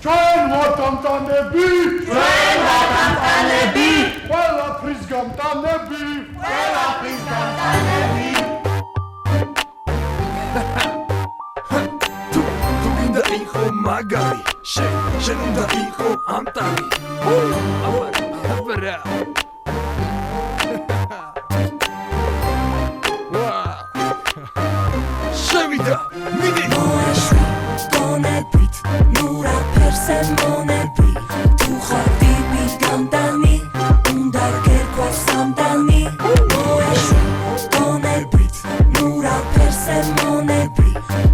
ჩვენ ვართ ამტანები, ყველაფრის გამტანები. თუ გინდა იყო მაგარი, შენ უნდა იყო ამტანი. აბარა. შევიდა, მიდი. მოეშვი გონებით, ნუ რაფერს ემონები. თუ ხარ ტიპი გამტანი, უნდა გერქვას ამტანი. მოეშვი გონებით, ნუ რაფერს ემონები.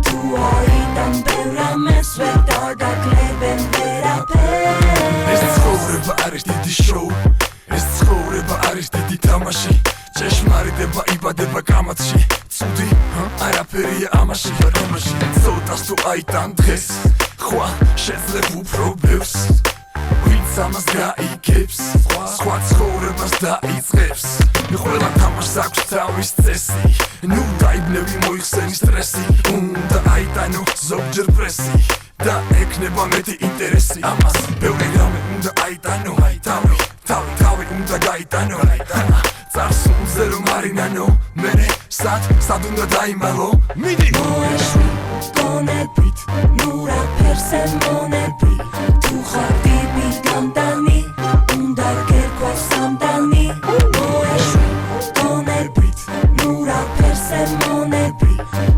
თუ აიდან ბევრ ამას ვერ დაგაკლებენ ვერაფერს. ეს ცხოვრება არის დიდი შოუ, ეს ცხოვრება არის დიდი თამაში. ჭეშმარიტება იბადება კამათში, ცუდი არაფერია ამაში. ცოტას თუ აიტან დღეს, ხვა შეძლებ უფრო ბევრს. ვინც ამას გაიგებს, სხვა ცხოვრებას დაიწყებს. ყველა თამაშს აქვს თავის წესი, ნუ დაიბნევი მოიხსენი სტრესი. უნდა აიტანო ზოგჯერ პრესი და ექნება მეტი ინტერესი. ამას ბევრი რამე უნდა აიტანო, თავი უნდა გაიტანო. წარსულზე რომ არინანო, მერე სად უნდა დაიმალო. მიდი მოეშვი გონებით, ნუ რაფერს ემონები. თუ ხარ ტიპი გამტანი, უნდა გერქვას ამტანი. მოეშვი გონებით, ნუ რაფერს ემონები.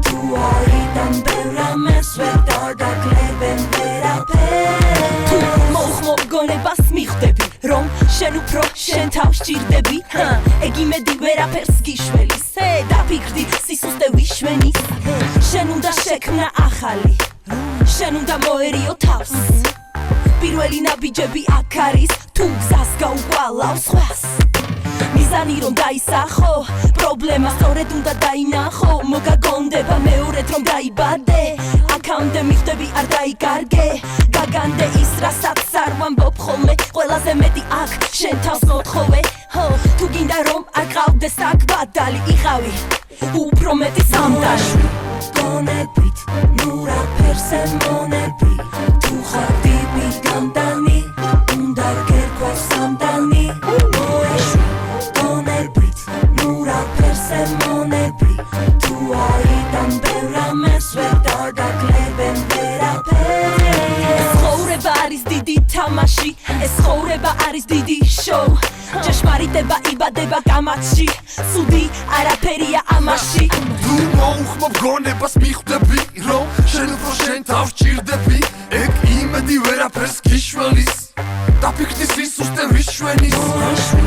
თუ აიდან ბევრ ამას ვერ დაგაკლებენ ვერაფერს. თუ მოუხმობ გონებას მიხვდები, რომ შენ უფრო შენ თავს ჭირდები. ეგ იმედი ვერაფერს გიშველის, დაფიქრდი სისუსტე ვიშვენის. შენ უნდა შექმნა ახალი, შენ უნდა მოერიო თავს. პირველი ნაბიჯები აქ არის, თუ გზას გაუყვალავ სხვას. მიზანი რომ დაისახო, პრობლემა სწორედ უნდა დაინახო. მოგაგონდება მეორედ რომ დაიბადე, აქამდე მიხვდები არ დაიკარგე. გაგანდე ის რასაც არ ვამბობ ხოლმე, ყველაზე მეტი აქ შენ თავს მოთხოვე. თუ გინდა რომ არ ყავდეს აქ ბადალი, იყავი უფრო მეტი სამტანი. გონებით, ნუ რაფერს ემონები. თუ ხარ ტიპი გამტანი, უნდა გერქვას ამტანი. მოეშვი გონებით, ნუ რაფერს ემონები. თუ აიდან ბევრ ამას ვერ დაგაკლებენ ვერაფერს. ცხოვრება არის დიდი თამაში, ეს ცხოვრება არის დიდი შოუ. ჭეშმარიტება იბადება კამათში, ცუდი არაფერია ამაში. თუ მოუხმობ გონებას მიხვდები, რომ შენ უფრო შენ თავს ჭირდები. ეგ იმედი ვერაფერს გიშველის, დაფიქრდი სისუსტე ვიშვენის. მოეშვი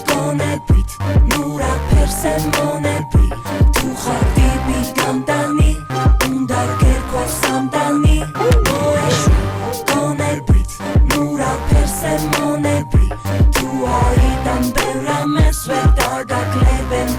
გონებით, ნუ რაფერს ემონები. თუ ხარ ტიპი გამტანი, უნდა გერქვას ამტანი. მოეშვი გონებით, ნუ რაფერს ემონები. თუ აიდან ბევრ ამას ვერ დაგაკლებენ